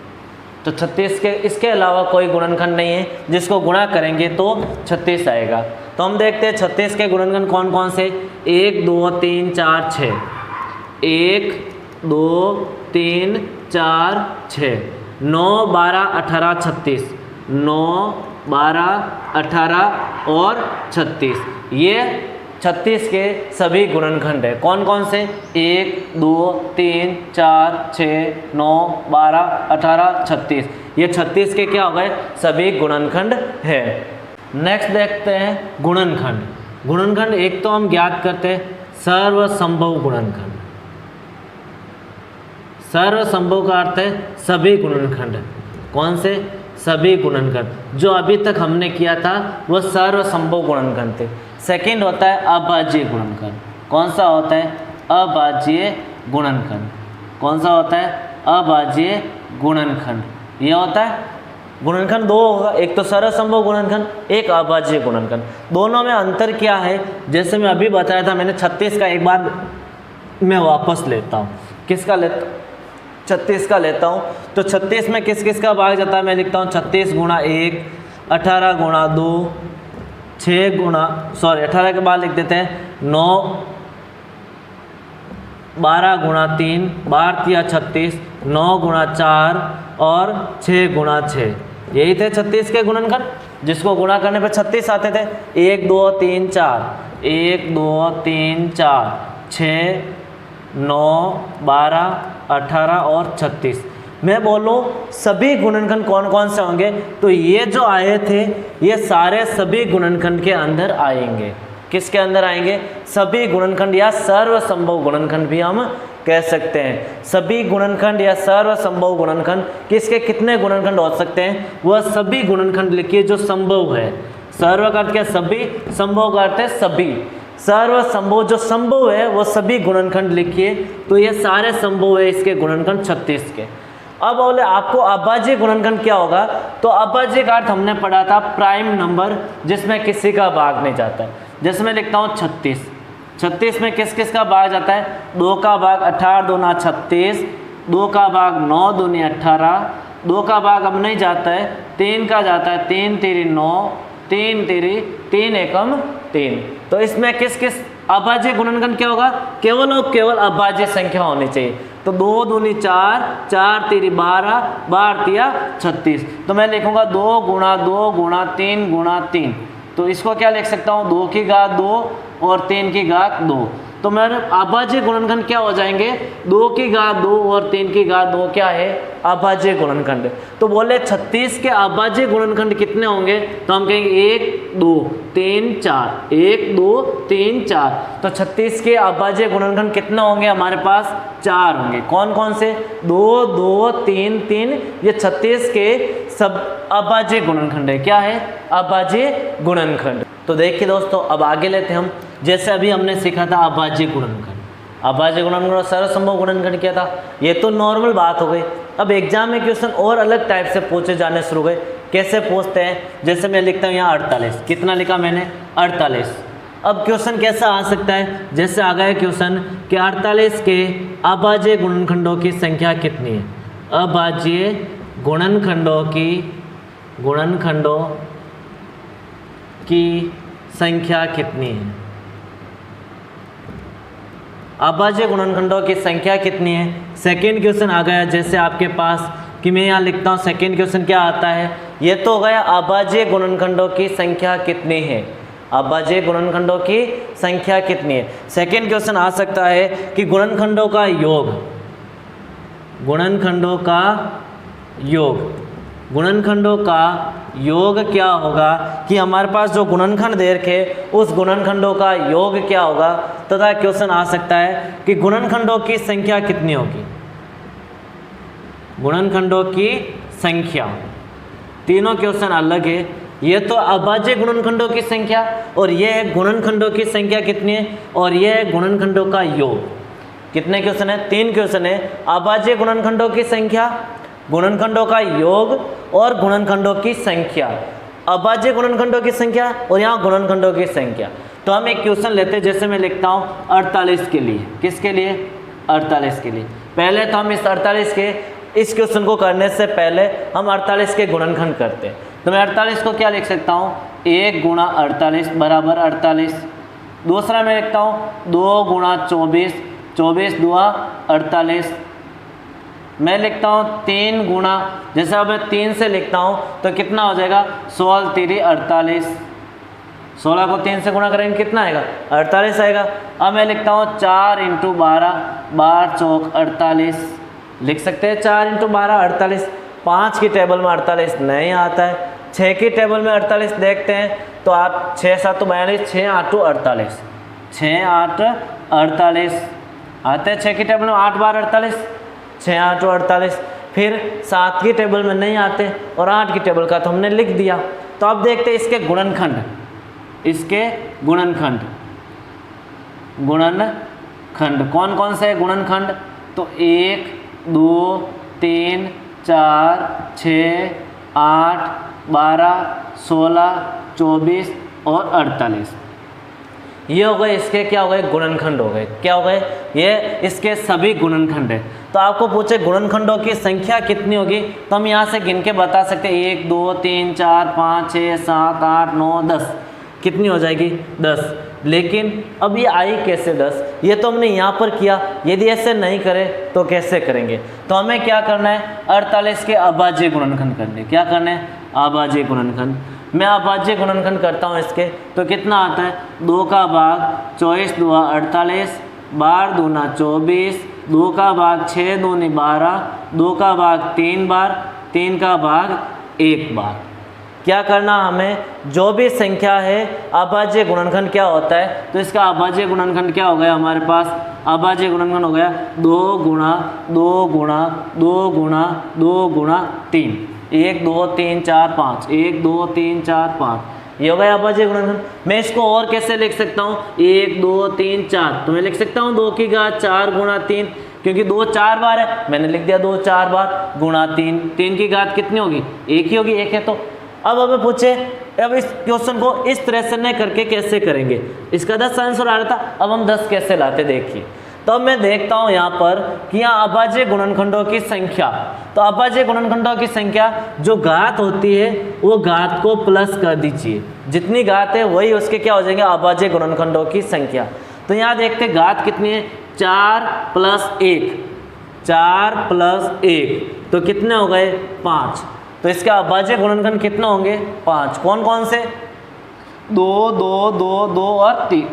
तो 36 के इसके अलावा कोई गुणनखंड नहीं है जिसको गुणा करेंगे तो 36 आएगा। तो हम देखते हैं 36 के गुणनखंड कौन कौन से, 1 2 3 4 6, 1 2 3 4 6, 9 12 18 36, 9 12 18 और 36, ये 36 के सभी गुणनखंड है। कौन कौन से, 1 2 3 4 6 9 12 18 36, ये 36 के क्या हो गए सभी गुणनखंड है। नेक्स्ट देखते हैं गुणनखंड। गुणनखंड एक तो हम ज्ञात करते हैं सर्वसंभव गुणनखंड। सर्वसंभव का अर्थ है सभी गुणनखंड। कौन से, सभी गुणनखंड। जो अभी तक हमने किया था वो सर्वसंभव गुणनखंड थे। सेकंड होता है अभाज्य गुणनखंड। कौन सा होता है, अभाज्य गुणनखंड। कौन सा होता है, अभाज्य गुणनखंड। ये होता है गुणनखंड दो होगा, एक तो सर्वसंभव गुणनखंड, एक अभाज्य गुणनखंड। दोनों में अंतर क्या है, जैसे मैं अभी बताया था, मैंने 36 का एक बार मैं वापस लेता हूँ। किसका लेता, 36 का लेता हूँ। तो 36 में किस किस का भाग जाता है, मैं लिखता हूँ 36 गुणा 1, 18 गुणा 2, 6 गुणा 18 के बाद लिख देते हैं 9, 12 गुणा 3, 12 या 36, 9 गुणा 4 और 6 गुणा 6। यही थे 36 के गुणनखंड, जिसको गुणा करने पे 36 आते थे। 1 2 3 4, 1 2 3 4 6 9 12 18 और 36। मैं बोलूँ सभी गुणनखंड कौन कौन से होंगे, तो ये जो आए थे ये सारे सभी गुणनखंड के अंदर आएंगे। किसके अंदर आएंगे, सभी गुणनखंड या सर्वसंभव गुणनखंड भी हम कह सकते हैं। सभी गुणनखंड या सर्वसंभव गुणनखंड, किसके कितने गुणनखंड हो सकते हैं, वह सभी गुणनखंड लिखिए जो संभव है। सर्व का अर्थ क्या, सभी, संभव का अर्थ है सभी। सर्वसंभव जो संभव है वो सभी गुणनखंड लिखिए, तो ये सारे संभव है इसके गुणनखंड 36 के। अब बोले आपको अभाज्य गुणनखंड क्या होगा, तो अभाज्य का अर्थ हमने पढ़ा था प्राइम नंबर जिसमें किसी का भाग नहीं जाता है। जैसे मैं लिखता हूँ 36, 36 में किस किस का भाग जाता है, 2 का भाग 18 दूना 36, 2 का भाग 9 दूनी 18, 2 का भाग अब नहीं जाता है, 3 का जाता है, 3 तेरी 9, 3 तेरी 3 एकम 3। तो इसमें किस किस अभाज्य गुणनखंड क्या होगा, केवल और केवल अभाज्य संख्या होनी चाहिए। तो 2 दूनी 4, 4 तेरी 12, 12 तिया 36। तो मैं लिखूंगा 2 गुणा 2 गुणा 3 गुणा 3। तो इसको क्या लिख सकता हूँ, 2 की घात 2 और 3 की घात 2। तो मेरे अभाज्य गुणनखंड क्या हो जाएंगे, 2 की घात 2 और 3 की घात 2 क्या है, अभाज्य गुणनखंड। तो बोले 36 के अभाज्य गुणनखंड कितने होंगे, तो हम कहेंगे 1 2 3 4, 1 2 3 4। तो 36 के अभाज्य गुणनखंड कितने होंगे, हमारे पास 4 होंगे। कौन कौन से, 2 2 3 3, ये 36 के सब अभाज्य गुणनखंड है। क्या है, अभाज्य गुणनखंड। तो देखिए दोस्तों, अब आगे लेते हैं हम। जैसे अभी हमने सीखा था अभाज्य गुणनखंड, अभाज्य गुणनखंड और सर्वसंभव गुणनखंड क्या था, ये तो नॉर्मल बात हो गई। अब एग्जाम में क्वेश्चन और अलग टाइप से पूछे जाने शुरू गए। कैसे पूछते हैं, जैसे मैं लिखता हूँ यहाँ 48, कितना लिखा मैंने 48। अब क्वेश्चन कैसा आ सकता है, जैसे आ गया क्वेश्चन कि 48 के अभाज्य गुणनखंडों की संख्या कितनी है। अभाज्य गुणनखंडों की संख्या कितनी है, अभाज्य गुणनखंडों की संख्या कितनी है। सेकंड क्वेश्चन आ गया, जैसे आपके पास कि मैं यहाँ लिखता हूँ सेकंड क्वेश्चन क्या आता है, ये तो हो गया अभाज्य गुणनखंडों की संख्या कितनी है, अभाज्य गुणनखंडों की संख्या कितनी है। सेकंड क्वेश्चन आ सकता है कि गुणनखंडों का योग, गुणनखंडों का योग, गुणनखंडों का योग क्या होगा, कि हमारे पास जो गुणनखंड दे रखे उस गुणनखंडों का योग क्या होगा। तथा क्वेश्चन आ सकता है कि गुणनखंडों की संख्या कितनी होगी। गुणनखंडों की संख्या, तीनों क्वेश्चन अलग है। ये तो अभाज्य गुणनखंडों की संख्या और ये है गुणनखंडों की संख्या कितनी है, और ये है गुणनखंडों का योग। कितने क्वेश्चन है? 3 क्वेश्चन है। अभाज्य गुणनखंडों की संख्या, गुणनखंडों का योग और गुणनखंडों की संख्या। अभाज्य गुणनखंडों की संख्या और यहाँ गुणनखंडों की संख्या। तो हम एक क्वेश्चन लेते हैं, जैसे मैं लिखता हूँ 48 के लिए। किसके लिए? 48 के लिए। पहले तो हम इस 48 के इस क्वेश्चन को करने से पहले हम 48 के गुणनखंड करते हैं। तो मैं 48 को क्या लिख सकता हूँ? 1 गुणा 48 बराबर 48। दूसरा मैं लिखता हूँ 2 गुणा 24, 24 दुआ 48। मैं लिखता हूँ 3 गुणा, जैसे अब मैं 3 से लिखता हूँ तो कितना हो जाएगा? 16 3 48। 16 को 3 से गुणा करेंगे कितना आएगा? 48 आएगा। अब मैं लिखता हूँ 4 × 12, 12 चौक 48। लिख सकते हैं 4 × 12 48। 5 की टेबल में 48 नहीं आता है। 6 की टेबल में 48 देखते हैं तो आप 6 7 42, 6 8 48, 6 8 48 आते हैं। 6 की टेबल में 8 बार 48, 6 8 48। फिर 7 की टेबल में नहीं आते और 8 की टेबल का तो हमने लिख दिया। तो अब देखते हैं इसके गुणनखंड, इसके गुणनखंड। गुणनखंड कौन कौन से गुणनखंड? तो 1 2 3 4 6 8 12 16 24 और 48। ये हो गए इसके क्या हो गए? गुणनखंड हो गए। क्या हो गए? ये इसके सभी गुणनखंड है। तो आपको पूछे गुणनखंडों की संख्या कितनी होगी, तो हम यहाँ से गिन के बता सकते हैं 1 2 3 4 5 6 7 8 9 10। कितनी हो जाएगी? 10। लेकिन अब ये आई कैसे 10? ये तो हमने यहाँ पर किया, यदि ऐसे नहीं करे तो कैसे करेंगे? तो हमें क्या करना है? 48 के अभाज्य गुणनखंड करने। क्या करना है? अभाज्य गुणनखंड। मैं अभाज्य गुणनखंड करता हूँ इसके, तो कितना आता है? 2 का भाग 24 दुआ 48, 12 दूना 24, 2 का भाग 6 दूनी 12, 2 का भाग 3 बार, 3 का भाग 1 बार। क्या करना हमें? जो भी संख्या है अभाज्य गुणनखंड क्या होता है, तो इसका अभाज्य गुणनखंड क्या हो गया हमारे पास? अभाज्य गुणनखंड हो गया 2 गुणा 2 गुणा 2 गुणा 2 गुणा 3। 1 2 3 4 5, 1 2 3 4 5, ये हो गया अभाज्य गुणनखंड। मैं इसको और कैसे लिख सकता हूँ? 1 2 3 4, तो मैं लिख सकता हूँ 2 की घात 4 गुणा 3, क्योंकि 2 4 बार है, मैंने लिख दिया 2 4 बार गुणा 3। 3 की घात कितनी होगी? 1 ही होगी, 1 है। तो अब हमें पूछे, अब इस क्वेश्चन को इस तरह से नहीं करके कैसे करेंगे? इसका 10 आंसर आ रहा था, अब हम 10 कैसे लाते देखिए। तो अब मैं देखता हूँ यहाँ पर कि यहाँ अभाज्य गुणनखंडों की संख्या, तो अभाज्य गुणनखंडों की संख्या जो घात होती है वो घात को प्लस कर दीजिए। जितनी घात है वही उसके क्या हो जाएंगे? अभाज्य गुणनखंडों की संख्या। तो यहाँ देखते हैं घात कितनी है? 4 + 1, 4 + 1, तो कितने हो गए? 5। तो इसका अभाज्य गुणनखंड कितना होंगे? 5। कौन कौन से? 2 2 2 2 और 3।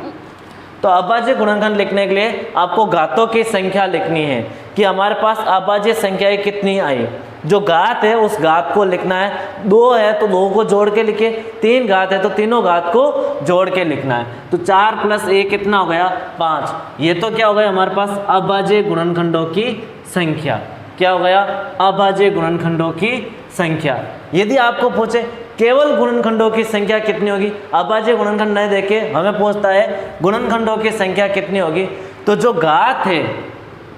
तो अभाज्य गुणनखंड लिखने के लिए आपको घातों की संख्या लिखनी है कि हमारे पास अभाज्य संख्याएं कितनी आई। जो घात है उस घात को लिखना है। 2 है तो 2 को जोड़ के लिखे, 3 घात है तो तीनों घात को जोड़ के लिखना है। तो 4 + 1 कितना हो गया? 5। ये तो क्या हो गया हमारे पास? अभाज्य गुणनखंडों की संख्या। क्या हो गया? अभाज्य गुणनखंडों की संख्या। यदि आपको पूछे केवल गुणनखंडों की संख्या कितनी होगी, अभाज्य गुणनखंड नहीं देखे हमें पूछता है गुणनखंडों की संख्या कितनी होगी, तो जो घात है,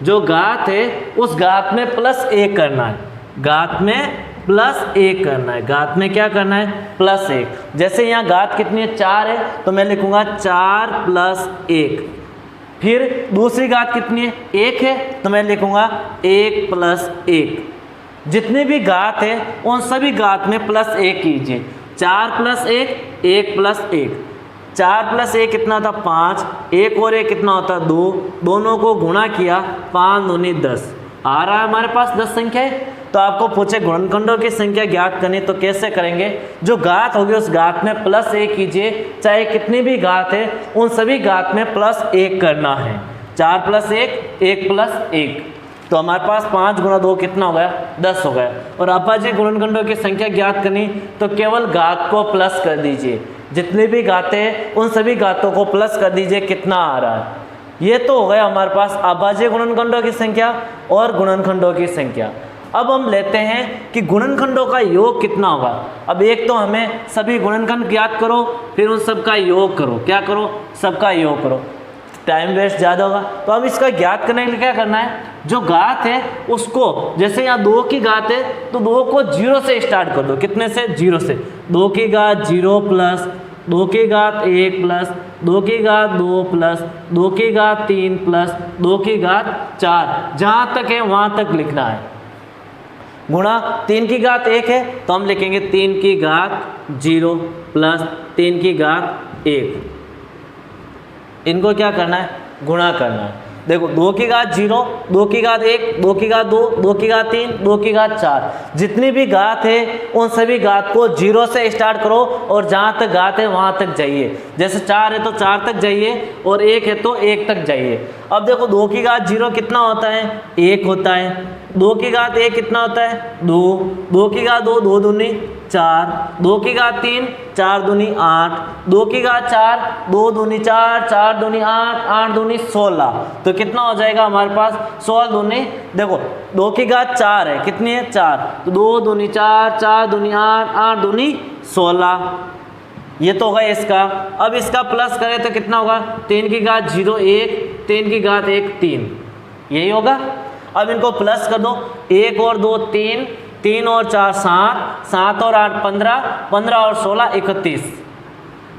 जो घात है उस घात में +1 करना है। घात में +1 करना है। घात में क्या करना है? +1। जैसे यहाँ घात कितनी है? 4 है, तो मैं लिखूंगा 4 + 1। फिर दूसरी घात कितनी है? 1 है, तो मैं लिखूंगा 1 + 1। जितनी भी घात है उन सभी घात में +1 कीजिए। 4 + 1, 1 + 1। 4 + 1 कितना था? 5। 1 और 1 कितना होता? 2। दोनों को गुणा किया, 5 दूनी 10 आ रहा है हमारे पास 10 संख्या है। तो आपको पूछे गुणनखंडों की संख्या ज्ञात करनी, तो कैसे करेंगे? जो घात होगी उस घात में +1 कीजिए, चाहे कितनी भी घात है उन सभी घात में +1 करना है। 4 + 1, 1 + 1, तो हमारे पास 5 × 2 कितना हो गया? 10 हो गया। और अभाज्य गुणनखंडों की संख्या ज्ञात करनी, तो केवल घात को प्लस कर दीजिए। जितनी भी घातें हैं उन सभी घातों को प्लस कर दीजिए, कितना आ रहा है? ये तो हो गया हमारे पास अभाज्य गुणनखंडों की संख्या और गुणनखंडों की संख्या। अब हम लेते हैं कि गुणनखंडों का योग कितना होगा। अब एक तो हमें सभी गुणनखंड ज्ञात करो, फिर उन सबका योग करो। क्या करो? सबका योग करो, टाइम वेस्ट ज़्यादा होगा। तो अब इसका ज्ञात करने के लिए क्या करना है, जो घात है उसको, जैसे यहाँ 2 की घात है तो 2 को 0 से स्टार्ट कर दो। कितने से? 0 से। 2 की घात 0 प्लस 2 की घात 1 प्लस 2 की घात 2 प्लस 2 की घात 3 प्लस 2 की घात 4, जहाँ तक है वहाँ तक लिखना है। गुणा 3 की घात 1 है तो हम लिखेंगे 3 की घात 0 प्लस 3 की घात 1। इनको क्या करना है? गुणा करना है। देखो 2 की घात 0, 2 की घात 1, 2 की घात 2, 2 की घात 3, 2 की घात 4, जितनी भी घात है उन सभी घात को 0 से स्टार्ट करो और जहाँ तक घात है वहाँ तक जाइए। जैसे 4 है तो 4 तक जाइए और 1 है तो 1 तक जाइए। अब देखो 2 की घात 0 कितना होता है? 1 होता है। 2 की घात 1 कितना होता है? 2। 2 की घात 2, 2 दूनी 4। 2 की घात 3, 4 दूनी 8। 2 की घात 4, 2 दूनी 4, 4 दूनी 8, 8 दूनी 16। तो कितना हो जाएगा हमारे पास? 16 दूनी, देखो 2 की घात 4 है, कितनी है? 4। तो 2 दूनी 4, 4 दूनी 8, 8 दूनी 16। ये तो होगा इसका। अब इसका प्लस करें तो कितना होगा? 3 की घात 0 1, 3 की घात 1 3, यही होगा। अब इनको प्लस कर दो, 1 और 2 3, 3 और 4 7, 7 और 8 15, 15 और 16 31,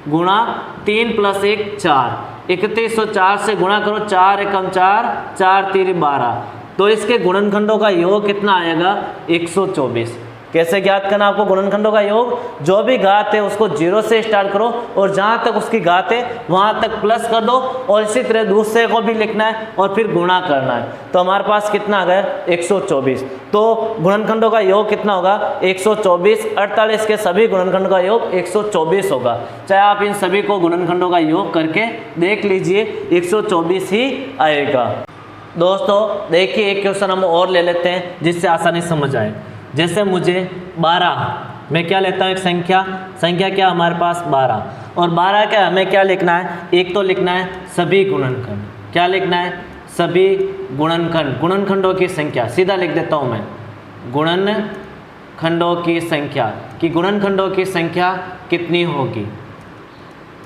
गुणा 3 प्लस 1 4, 31 और 4 से गुणा करो, 4 एकम 4, 4 3 12। तो इसके गुणनखंडों का योग कितना आएगा? 124। कैसे ज्ञात करना आपको गुणनखंडों का योग? जो भी घात है उसको 0 से स्टार्ट करो और जहाँ तक उसकी घात है वहाँ तक प्लस कर दो और इसी तरह दूसरे को भी लिखना है और फिर गुणा करना है। तो हमारे पास कितना आ गया? 124। तो गुणनखंडों का योग कितना होगा? 124। 48 के सभी गुणनखंडों का योग 124 होगा। चाहे आप इन सभी को गुणनखंडों का योग करके देख लीजिए, 124 ही आएगा। दोस्तों देखिए एक क्वेश्चन हम और ले लेते हैं जिससे आसानी समझ आए। जैसे मुझे 12, मैं क्या लेता हूँ? एक संख्या क्या हमारे पास? 12। और 12 का हमें क्या लिखना है? एक तो लिखना है सभी गुणनखंड। क्या लिखना है? सभी गुणनखंड, गुणनखंडों की संख्या। सीधा लिख देता हूँ मैं, गुणनखंडों की संख्या, कि गुणनखंडों की संख्या कितनी होगी।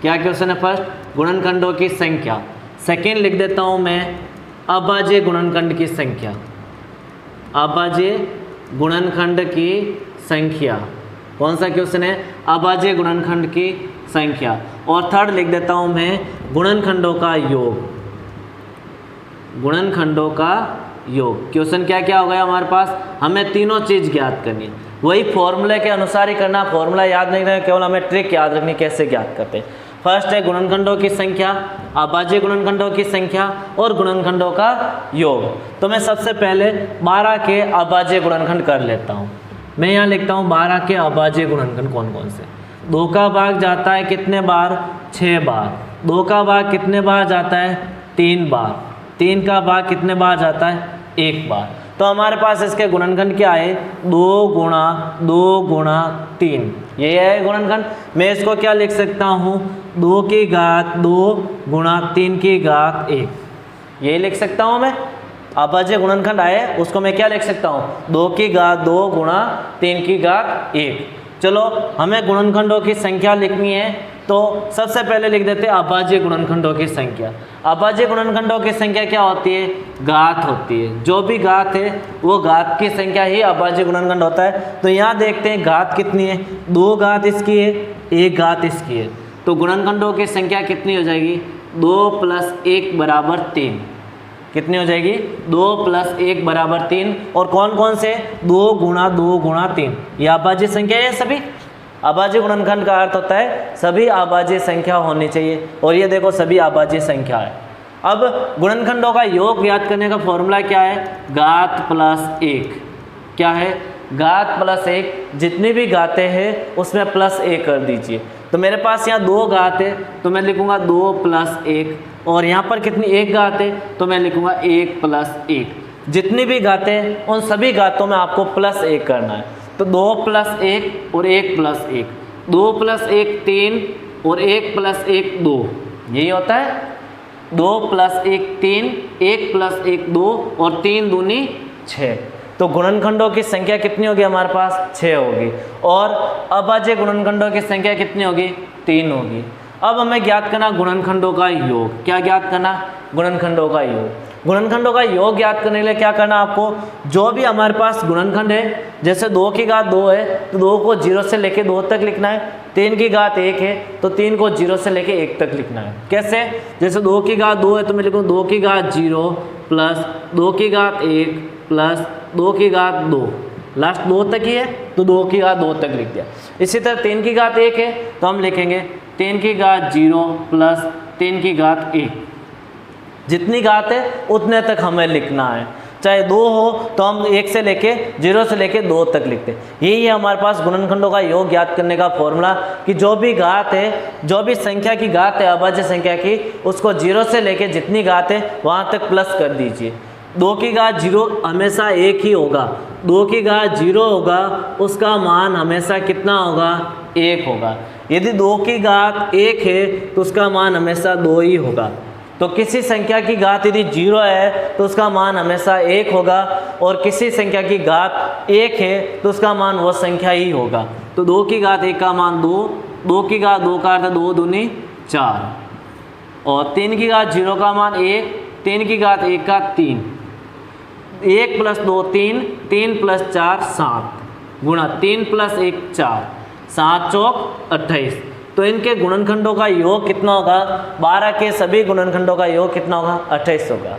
क्या क्वेश्चन है? फर्स्ट गुणनखंडों की संख्या। सेकेंड लिख देता हूँ मैं अभाज्य गुणनखंड की संख्या, अभाज्य गुणनखंड की संख्या। कौन सा क्वेश्चन है? अभाज्य गुणनखंड की संख्या। और थर्ड लिख देता हूं मैं गुणनखंडों का योग, गुणनखंडों का योग। क्वेश्चन क्या क्या हो गया हमारे पास? हमें तीनों चीज ज्ञात करनी है, वही फॉर्मूले के अनुसार ही करना। फॉर्मूला याद नहीं रहे, केवल हमें ट्रिक याद रखनी कैसे ज्ञात करते हैं। फर्स्ट है गुणनखंडों की संख्या, अभाज्य गुणनखंडों की संख्या और गुणनखंडों का योग। तो मैं सबसे पहले 12 के अभाज्य गुणनखंड कर लेता हूँ। मैं यहाँ लिखता हूँ 12 के अभाज्य गुणनखंड कौन कौन से। 2 का भाग जाता है कितने बार? 6 बार। 2 का भाग कितने बार जाता है? 3 बार। 3 का भाग कितने बार जाता है? 1 बार। तो हमारे पास इसके गुणनखंड क्या है? 2 गुणा 2 गुणा 3, ये है गुणनखंड। मैं इसको क्या लिख सकता हूँ? 2 की घात 2 गुणा 3 की घात 1, ये लिख सकता हूँ मैं। अभाज्य गुणनखंड आए उसको मैं क्या लिख सकता हूँ? 2 की घात 2 गुणा 3 की घात 1। चलो हमें गुणनखंडों की संख्या लिखनी है तो सबसे पहले लिख देते हैं अभाज्य गुणनखंडों की संख्या। अभाज्य गुणनखंडों की संख्या क्या होती है? घात होती है। जो भी घात है वो घात की संख्या ही अभाज्य गुणनखंड होता है। तो यहाँ देखते हैं घात कितनी है। 2 घात इसकी है, 1 घात इसकी है। तो गुणनखंडों की संख्या कितनी हो जाएगी? 2 प्लस 1 बराबर 3। कितनी हो जाएगी? 2 प्लस 1 बराबर 3। और कौन कौन से? 2 गुणा 2 गुणा 3, ये अभाज्य संख्या है सभी। अभाज्य गुणनखंड का अर्थ होता है सभी अभाज्य संख्या होनी चाहिए, और ये देखो सभी अभाज्य संख्या है। अब गुणनखंडों का योग ज्ञात करने का फॉर्मूला क्या है? घात प्लस 1। क्या है? घात प्लस 1। जितनी भी घातें हैं उसमें प्लस 1 कर दीजिए। तो मेरे पास यहाँ 2 घात है तो मैं लिखूँगा 2 प्लस 1, और यहाँ पर कितनी? 1 घात है तो मैं लिखूँगा 1 प्लस 1। जितनी भी घातें हैं उन सभी घातों में आपको प्लस 1 करना है। तो 2 प्लस 1 और 1 प्लस 1, 2 प्लस 1 3 और 1 प्लस 1 2, यही होता है। 2 + 1 3, 1 + 1 2 और 3 दूनी 6। तो गुणनखंडों की संख्या कितनी होगी हमारे पास? 6 होगी। और अभाज्य गुणनखंडों की संख्या कितनी होगी? 3 होगी। अब हमें ज्ञात करना गुणनखंडों का योग। क्या ज्ञात करना? गुणनखंडों का योग। गुणनखंडों का योग ज्ञात करने के लिए क्या करना आपको? जो भी हमारे पास गुणनखंड है, जैसे 2 की घात 2 है तो 2 को 0 से लेके 2 तक लिखना है। 3 की घात 1 है तो 3 को 0 से लेके 1 तक लिखना है। कैसे? जैसे 2 की घात 2 है तो मैं लिखूँ 2 की घात 0 प्लस 2 की घात 1 प्लस 2 की घात 2, लास्ट 2 तक ही है तो 2 की घात 2 तक लिख दिया। इसी तरह 3 की घात 1 है तो हम लिखेंगे 3 की घात 0 प्लस 3 की घात 1। जितनी घात है उतने तक हमें लिखना है। चाहे 2 हो तो हम 1 से लेके 0 से लेके 2 तक लिखते हैं। यही है हमारे पास गुणनखंडों का योग ज्ञात करने का फॉर्मूला कि जो भी घात है, जो भी संख्या की घात है अभाज्य संख्या की, उसको 0 से लेके जितनी घात है वहाँ तक प्लस कर दीजिए। 2 की घात 0 हमेशा 1 ही होगा। 2 की घात 0 होगा उसका मान हमेशा कितना होगा? 1 होगा। यदि 2 की घात 1 है तो उसका मान हमेशा 2 ही होगा। तो किसी संख्या की घात यदि 0 है तो उसका मान हमेशा 1 होगा, और किसी संख्या की घात 1 है तो उसका मान वह संख्या ही होगा। तो 2 की घात 1 का मान 2, 2 की घात 2 का अर्थ 2 दूनी 4, और 3 की घात 0 का मान 1, 3 की घात 1 का 3, 1 + 2 3, 3 + 4 7, गुणा 3 + 1 4, 7 चौक 28। तो इनके गुणनखंडों का योग कितना होगा? 12 के सभी गुणनखंडों का योग कितना होगा? 28 होगा।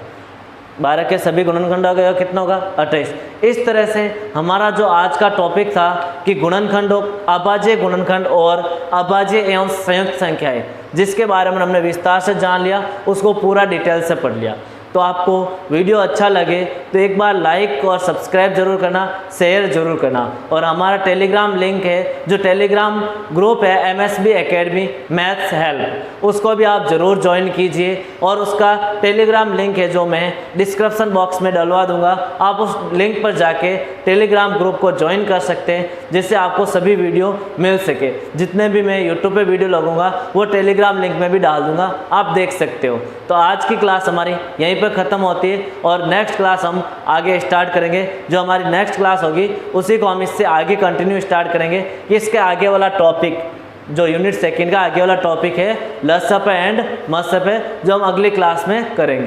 12 के सभी गुणनखंडों का योग कितना होगा? 28। इस तरह से हमारा जो आज का टॉपिक था कि गुणनखंडों, अभाज्य गुणनखंड और अभाज्य एवं संयुक्त संख्याएं, जिसके बारे में हमने विस्तार से जान लिया, उसको पूरा डिटेल से पढ़ लिया। तो आपको वीडियो अच्छा लगे तो एक बार लाइक और सब्सक्राइब जरूर करना, शेयर जरूर करना। और हमारा टेलीग्राम लिंक है, जो टेलीग्राम ग्रुप है MSB एकेडमी मैथ्स हेल्प, उसको भी आप ज़रूर ज्वाइन कीजिए। और उसका टेलीग्राम लिंक है जो मैं डिस्क्रिप्शन बॉक्स में डलवा दूंगा। आप उस लिंक पर जाके टेलीग्राम ग्रुप को ज्वाइन कर सकते हैं, जिससे आपको सभी वीडियो मिल सके। जितने भी मैं यूट्यूब पे वीडियो लगाऊंगा वो टेलीग्राम लिंक में भी डाल दूंगा, आप देख सकते हो। तो आज की क्लास हमारी यहीं खत्म होती है, और नेक्स्ट क्लास हम आगे स्टार्ट करेंगे। जो हमारी नेक्स्ट क्लास होगी उसी को हम इससे आगे कंटिन्यू स्टार्ट करेंगे कि इसके आगे वाला टॉपिक, जो यूनिट सेकंड का आगे वाला टॉपिक है लसप एंड मसप है, जो हम अगली क्लास में करेंगे।